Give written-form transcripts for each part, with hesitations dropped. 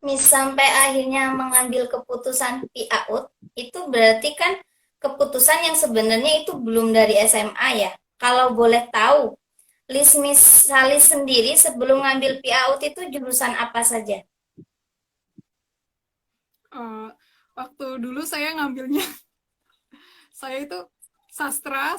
Miss sampai akhirnya mengambil keputusan PIAUT, itu berarti kan keputusan yang sebenarnya itu belum dari SMA ya. Kalau boleh tahu, list Miss Salis sendiri sebelum ngambil PIAUT itu jurusan apa saja? Eh, Waktu dulu saya ngambilnya, saya itu sastra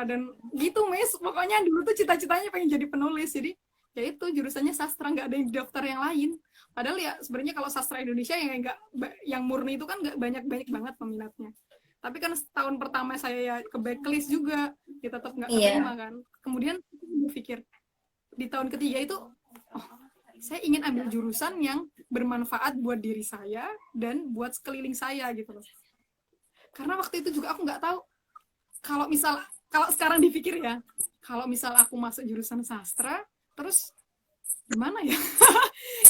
dan gitu, Miss. Pokoknya dulu tuh cita-citanya pengen jadi penulis. Jadi ya itu jurusannya sastra, nggak ada yang daftar yang lain. Padahal ya sebenarnya kalau sastra Indonesia yang nggak yang murni itu kan nggak banyak banget peminatnya. Tapi kan tahun pertama saya ya ke backlist juga, ya tetap nggak keterima Iya, kan. Kemudian berpikir di tahun ketiga itu, oh, saya ingin ambil jurusan yang bermanfaat buat diri saya dan buat sekeliling saya gitu loh. Karena waktu itu juga aku nggak tahu, kalau misal, kalau sekarang dipikir ya, kalau misal aku masuk jurusan sastra terus gimana ya.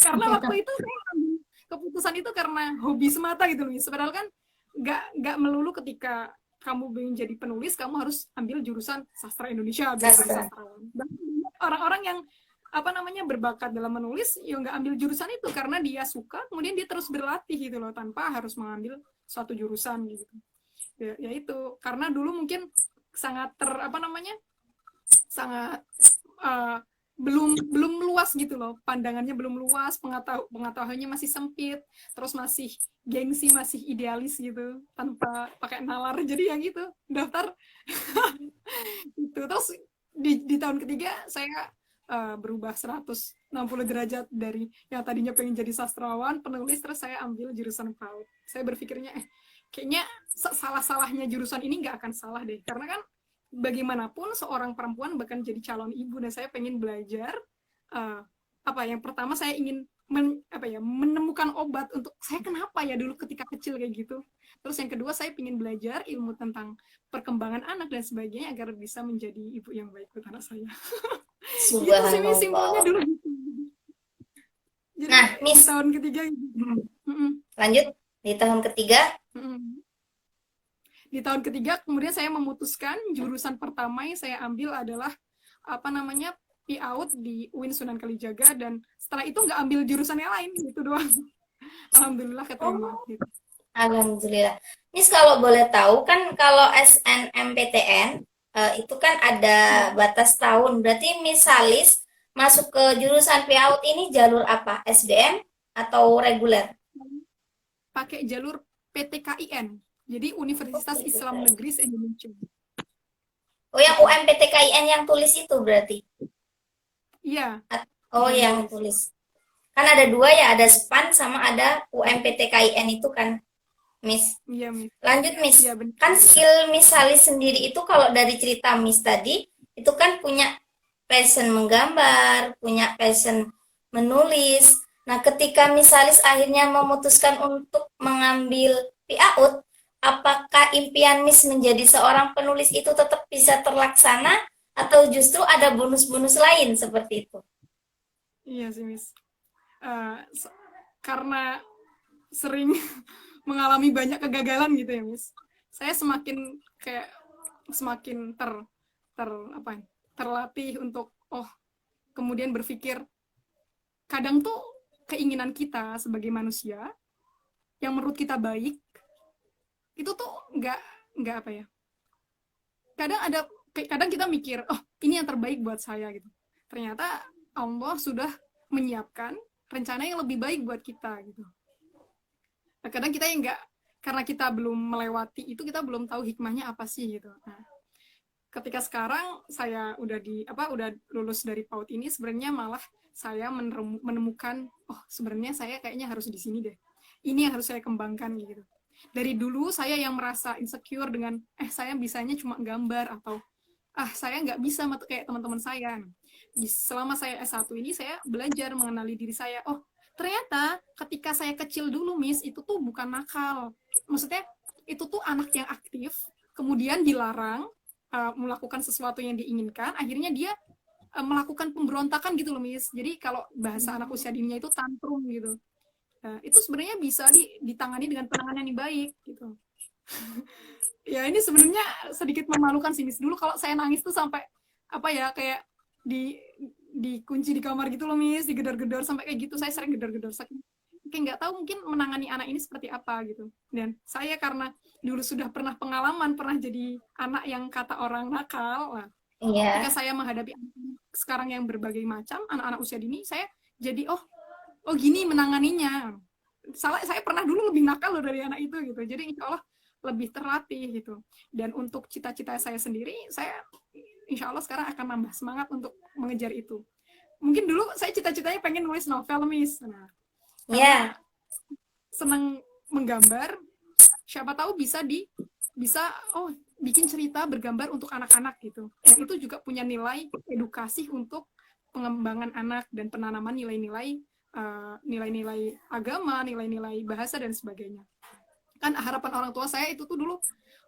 Karena waktu itu saya ambil keputusan itu karena hobi semata gitu loh. Padahal kan nggak melulu ketika kamu ingin jadi penulis kamu harus ambil jurusan sastra Indonesia biar jadi sastra. sastrawan. Dan orang-orang yang apa namanya berbakat dalam menulis ya nggak ambil jurusan itu karena dia suka, kemudian dia terus berlatih gitu loh tanpa harus mengambil suatu jurusan gitu. Ya itu karena dulu mungkin sangat apa namanya, sangat uh, belum luas gitu loh, pandangannya belum luas, pengetahuannya masih sempit, terus masih gengsi, masih idealis gitu tanpa pakai nalar, jadi ya gitu daftar itu. Terus di tahun ketiga saya berubah 160 derajat dari yang tadinya pengen jadi sastrawan penulis, terus saya ambil jurusan PAUD. Saya berpikirnya kayaknya salah-salahnya jurusan ini nggak akan salah deh, karena kan bagaimanapun seorang perempuan bahkan jadi calon ibu, dan saya pengen belajar uh, apa yang pertama saya ingin menemukan obat untuk saya kenapa ya dulu ketika kecil kayak gitu. Terus yang kedua saya ingin belajar ilmu tentang perkembangan anak dan sebagainya agar bisa menjadi ibu yang baik buat anak saya. Gitu sih simpelnya Subhanallah. dulu gitu. Jadi Nah, di Miss, tahun ketiga gitu. Mm-mm, lanjut di tahun ketiga. mm-mm. Di tahun ketiga kemudian saya memutuskan jurusan pertama yang saya ambil adalah apa namanya PIAUD di UIN Sunan Kalijaga, dan setelah itu nggak ambil jurusan yang lain gitu doang. Alhamdulillah keterima Oh, gitu. alhamdulillah. Miss kalau boleh tahu kan kalau SNMPTN itu kan ada Ya, batas tahun. Berarti Miss Salis masuk ke jurusan PAUD ini jalur apa? SBM atau reguler? pakai jalur PTKIN, jadi Oh, Universitas Islam PTKI. Negeri Indonesia Oh, yang gitu. UMPTKIN yang tulis itu berarti. Iya, Oh, iya yang Miss. tulis. Kan ada dua ya, ada SPAN sama ada UMPTKIN itu kan, Miss. Iya Miss. Lanjut, Miss. Iya benar. Kan skill Miss Salis sendiri itu kalau dari cerita Miss tadi, itu kan punya passion menggambar, punya passion menulis. Nah, ketika Miss Salis akhirnya memutuskan untuk mengambil PIAUD, apakah impian Miss menjadi seorang penulis itu tetap bisa terlaksana atau justru ada bonus-bonus lain seperti itu? Iya sih Miss. Eh, karena sering mengalami banyak kegagalan gitu ya Miss, saya semakin kayak semakin ter apa ya, terlatih untuk kemudian berpikir kadang tuh keinginan kita sebagai manusia yang menurut kita baik itu tuh nggak apa ya, kadang kita mikir oh ini yang terbaik buat saya gitu, ternyata Allah sudah menyiapkan rencana yang lebih baik buat kita gitu. Nah, kadang kita yang nggak, karena kita belum melewati itu kita belum tahu hikmahnya apa sih gitu. Nah, ketika sekarang saya udah lulus dari PAUD ini, sebenarnya malah saya menemukan oh sebenarnya saya kayaknya harus di sini deh, ini yang harus saya kembangkan gitu. Dari dulu saya yang merasa insecure dengan saya bisanya cuma gambar, atau saya nggak bisa kayak teman-teman saya. Selama saya S1 ini saya belajar mengenali diri saya. Oh ternyata ketika saya kecil dulu Miss itu tuh bukan nakal, maksudnya itu tuh anak yang aktif, kemudian dilarang melakukan sesuatu yang diinginkan, akhirnya dia melakukan pemberontakan gitu loh Miss. Jadi kalau bahasa anak usia dininya itu tantrum gitu. Itu sebenarnya bisa ditangani dengan penanganan yang baik gitu. Ya ini sebenarnya sedikit memalukan sih Miss. Dulu kalau saya nangis tuh sampai apa ya, kayak di dikunci di kamar gitu loh Miss, digedor-gedor sampai kayak gitu. Saya sering gedor-gedor saking kayak nggak tahu mungkin menangani anak ini seperti apa gitu. Dan saya karena dulu sudah pernah pengalaman, pernah jadi anak yang kata orang nakal, nah, ketika Iya. saya menghadapi anak sekarang yang berbagai macam anak-anak usia dini, saya jadi oh gini menanganinya. Saya pernah dulu lebih nakal loh dari anak itu gitu. Jadi insya Allah lebih terlatih gitu. Dan untuk cita-cita saya sendiri, saya insya Allah sekarang akan nambah semangat untuk mengejar itu. Mungkin dulu saya cita-citanya pengen nulis novel, Miss. Nah, karena Ya, senang menggambar, siapa tahu bisa bikin cerita bergambar untuk anak-anak gitu. Yang itu juga punya nilai edukasi untuk pengembangan anak dan penanaman nilai-nilai nilai-nilai agama, nilai-nilai bahasa dan sebagainya. Kan harapan orang tua saya itu tuh dulu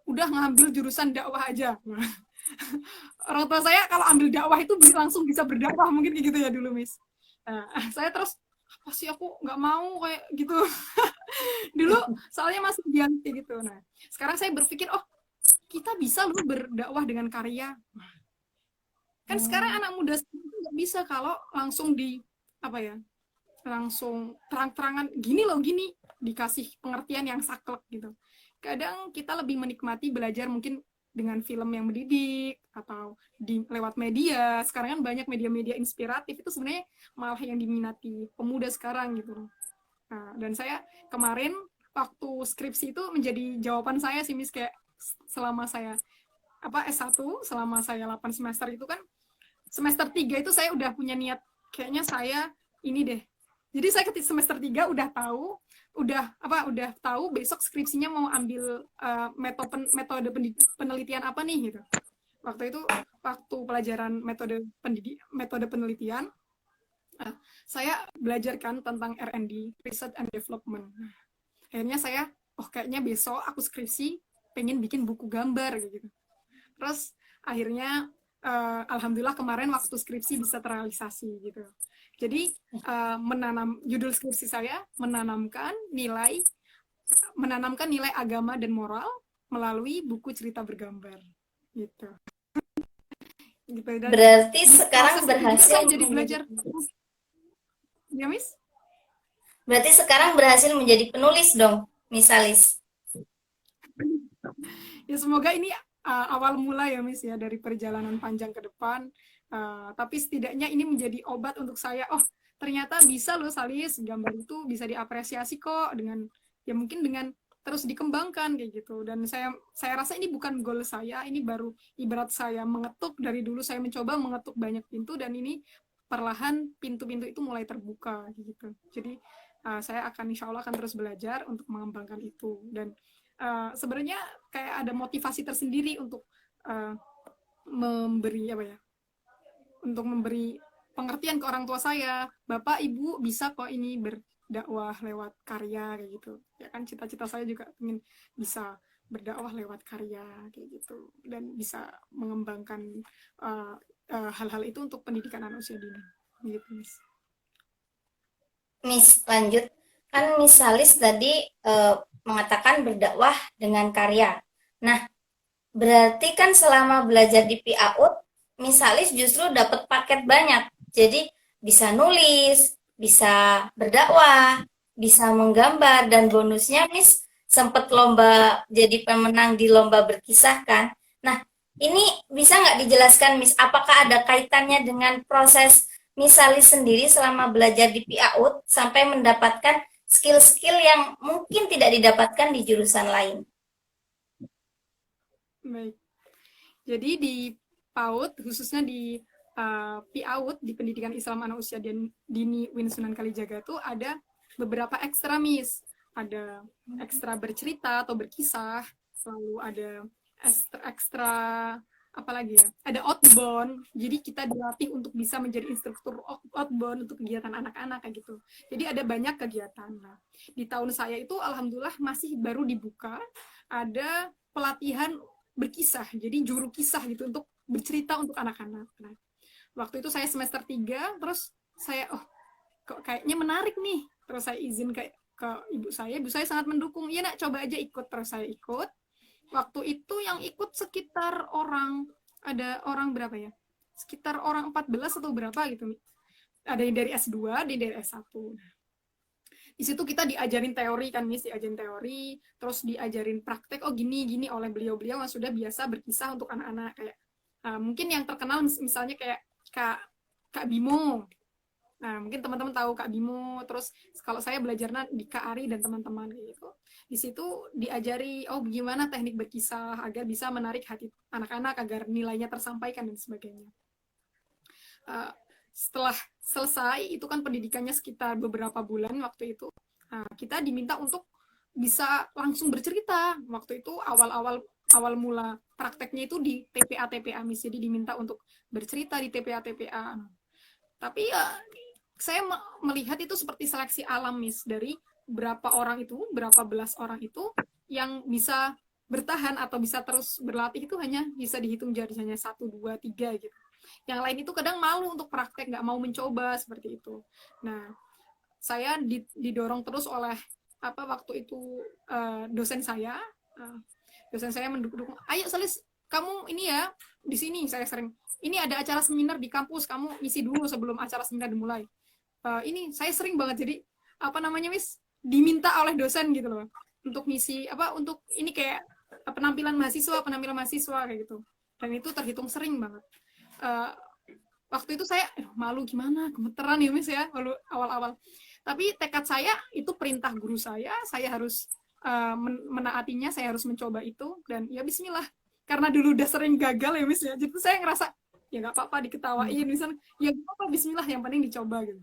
udah ngambil jurusan dakwah aja. Orang tua saya kalau ambil dakwah itu langsung bisa berdakwah mungkin kayak gitu ya dulu Miss. Nah, saya terus apa sih aku nggak mau kayak gitu dulu soalnya masih biasa gitu. Nah sekarang saya berpikir kita bisa loh berdakwah dengan karya. Kan sekarang hmm, anak muda nggak bisa kalau langsung di apa ya langsung terang-terangan gini loh gini dikasih pengertian yang saklek gitu. Kadang kita lebih menikmati belajar mungkin dengan film yang mendidik atau lewat media. Sekarang kan banyak media-media inspiratif itu sebenarnya malah yang diminati pemuda sekarang gitu. Nah, dan saya kemarin waktu skripsi itu menjadi jawaban saya sih Miss kayak selama saya S1 selama saya 8 semester itu kan semester 3 itu saya udah punya niat kayaknya saya ini deh. Jadi saya ketika semester 3 udah tahu besok skripsinya mau ambil metode penelitian apa nih gitu. Waktu pelajaran metode penelitian saya belajarkan tentang R&D, Research and Development. Akhirnya saya kayaknya besok aku skripsi pengen bikin buku gambar gitu. Terus akhirnya alhamdulillah kemarin waktu skripsi bisa terrealisasi gitu. Jadi judul skripsi saya menanamkan nilai agama dan moral melalui buku cerita bergambar gitu. Gitu dan berarti di sekarang proses itu juga berhasil saya jadi menjadi belajar ya Miss. berarti sekarang berhasil menjadi penulis dong, misalis. Ya semoga ini awal mula ya Miss ya dari perjalanan panjang ke depan. Tapi setidaknya ini menjadi obat untuk saya. Oh ternyata bisa loh Salis gambar itu bisa diapresiasi kok dengan ya mungkin dengan terus dikembangkan kayak gitu. Dan saya rasa ini bukan goal saya. Ini baru ibarat saya mengetuk dari dulu saya mencoba mengetuk banyak pintu dan ini perlahan pintu-pintu itu mulai terbuka gitu. Jadi saya akan insya Allah akan terus belajar untuk mengembangkan itu dan sebenarnya kayak ada motivasi tersendiri untuk uh, memberi apa ya untuk memberi pengertian ke orang tua saya bapak ibu bisa kok ini berdakwah lewat karya kayak gitu ya kan cita-cita saya juga ingin bisa berdakwah lewat karya kayak gitu dan bisa mengembangkan hal-hal itu untuk pendidikan anak usia dini gitu Miss. Miss, lanjut. Kan misalis tadi eh, mengatakan berdakwah dengan karya. Nah, berarti kan selama belajar di PAUD, misalis justru dapat paket banyak. Jadi bisa nulis, bisa berdakwah, bisa menggambar, dan bonusnya Miss sempat lomba jadi pemenang di lomba berkisah kan. Nah, ini bisa nggak dijelaskan Miss, apakah ada kaitannya dengan proses misalis sendiri selama belajar di PAUD sampai mendapatkan skill-skill yang mungkin tidak didapatkan di jurusan lain? Baik. Jadi di PAUD, khususnya di PAUD, di Pendidikan Islam Anak Usia Dini Win Sunan Kalijaga itu ada beberapa ekstra Miss. Ada ekstra bercerita atau berkisah, lalu ada ekstra apa lagi ya? Ada outbound. Jadi kita dilatih untuk bisa menjadi instruktur outbound untuk kegiatan anak-anak kayak gitu. Jadi ada banyak kegiatan. Nah, di tahun saya itu alhamdulillah masih baru dibuka ada pelatihan berkisah, jadi juru kisah gitu untuk bercerita untuk anak-anak. Nah, waktu itu saya semester 3, terus saya kok kayaknya menarik nih. Terus saya izin ke ibu saya sangat mendukung. Iya nak, coba aja ikut. Terus saya ikut. Waktu itu yang ikut sekitar ada orang berapa ya? sekitar orang 14 atau berapa gitu. Ada yang dari S2, ada yang dari S1. Di situ kita diajarin teori kan, Miss, diajarin teori, terus diajarin praktek, oh gini oleh beliau-beliau yang sudah biasa berkisah untuk anak-anak, kayak mungkin yang terkenal misalnya kayak Kak Kak Bimo. Nah, mungkin teman-teman tahu Kak Bimo, terus kalau saya belajarnya di Kak Ari dan teman-teman gitu. Di situ diajari, oh gimana teknik berkisah agar bisa menarik hati anak-anak, agar nilainya tersampaikan dan sebagainya. Setelah selesai, itu kan pendidikannya sekitar beberapa bulan waktu itu, kita diminta untuk bisa langsung bercerita. Waktu itu awal mula prakteknya itu di TPA Miss, jadi diminta untuk bercerita di TPA. Tapi ya saya melihat itu seperti seleksi alam, Miss, dari berapa belas orang itu yang bisa bertahan atau bisa terus berlatih itu hanya bisa dihitung jari, hanya 1, 2, 3 gitu. Yang lain itu kadang malu untuk praktek, nggak mau mencoba seperti itu. Nah, saya didorong terus oleh waktu itu dosen saya mendukung, ayo Salis, kamu ini ya di sini. Saya sering, ini ada acara seminar di kampus, kamu isi dulu sebelum acara seminar dimulai. Ini saya sering banget jadi Miss, diminta oleh dosen gitu loh untuk ngisi untuk ini kayak penampilan mahasiswa kayak gitu, dan itu terhitung sering banget. Waktu itu saya malu gimana, gemeteran ya Miss ya awal-awal, tapi tekad saya itu perintah guru saya harus menaatinya, saya harus mencoba itu, dan ya bismillah, karena dulu udah sering gagal ya Miss ya, jadi saya ngerasa ya nggak apa-apa diketawain misalnya, ya nggak apa-apa, bismillah, yang penting dicoba gitu.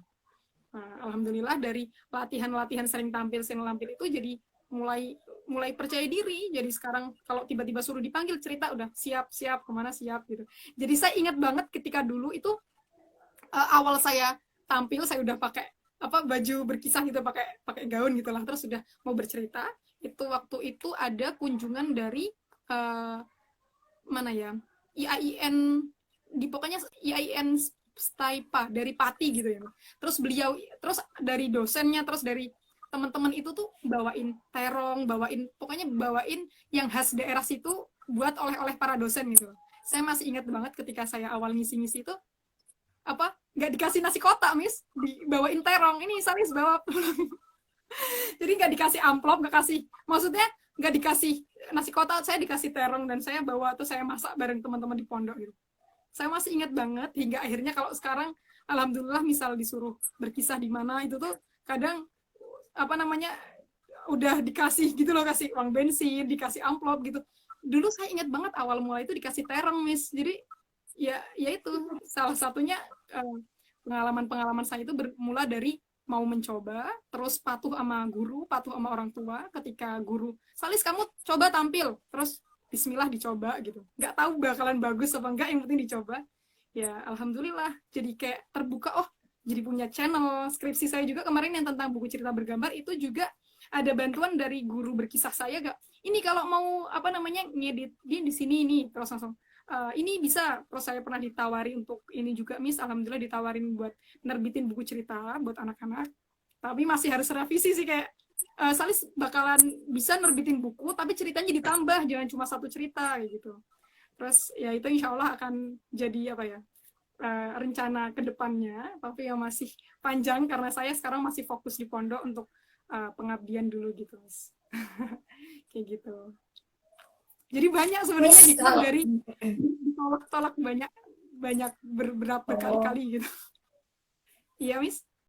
Alhamdulillah dari latihan sering tampil itu jadi mulai percaya diri. Jadi sekarang kalau tiba-tiba suruh dipanggil cerita, udah siap kemana siap gitu. Jadi saya ingat banget ketika dulu itu awal saya tampil, saya udah pakai baju berkisah gitu, pakai gaun gitulah, terus sudah mau bercerita. Itu waktu itu ada kunjungan dari mana ya, IAIN, pokoknya IAIN Staipa dari Pati gitu ya. Terus dari dosennya, terus dari teman-teman itu tuh bawain terong, pokoknya bawain yang khas daerah situ buat oleh-oleh para dosen gitu. Saya masih ingat banget ketika saya awal ngisi-ngisi itu nggak dikasih nasi kotak Miss, dibawain terong, ini Salis bawa pulang. Jadi nggak dikasih amplop, maksudnya nggak dikasih nasi kotak, saya dikasih terong, dan saya bawa tuh, saya masak bareng teman-teman di pondok gitu. Saya masih ingat banget, hingga akhirnya kalau sekarang alhamdulillah misal disuruh berkisah di mana itu tuh kadang udah dikasih gitu loh, kasih uang bensin, dikasih amplop gitu. Dulu saya ingat banget awal mulai itu dikasih terong Miss. Jadi ya itu salah satunya pengalaman saya itu bermula dari mau mencoba, terus patuh sama guru, patuh sama orang tua. Ketika guru, Salis kamu coba tampil, terus bismillah dicoba gitu, nggak tahu bakalan bagus apa enggak, yang penting dicoba. Ya alhamdulillah jadi kayak terbuka, oh jadi punya channel. Skripsi saya juga kemarin yang tentang buku cerita bergambar itu juga ada bantuan dari guru berkisah saya, gak ini kalau mau ngedit di sini ini, terus langsung ini bisa. Terus saya pernah ditawari untuk ini juga Miss, alhamdulillah ditawarin buat nerbitin buku cerita buat anak-anak, tapi masih harus revisi sih, kayak Salis bakalan bisa nerbitin buku tapi ceritanya ditambah, jangan cuma satu cerita kayak gitu. Terus ya itu insya Allah akan jadi rencana kedepannya, tapi yang masih panjang karena saya sekarang masih fokus di pondok untuk pengabdian dulu gitu Mas. Kayak gitu. Jadi banyak sebenarnya hikmah dari ditolak banyak berkali-kali gitu. Iya Miss?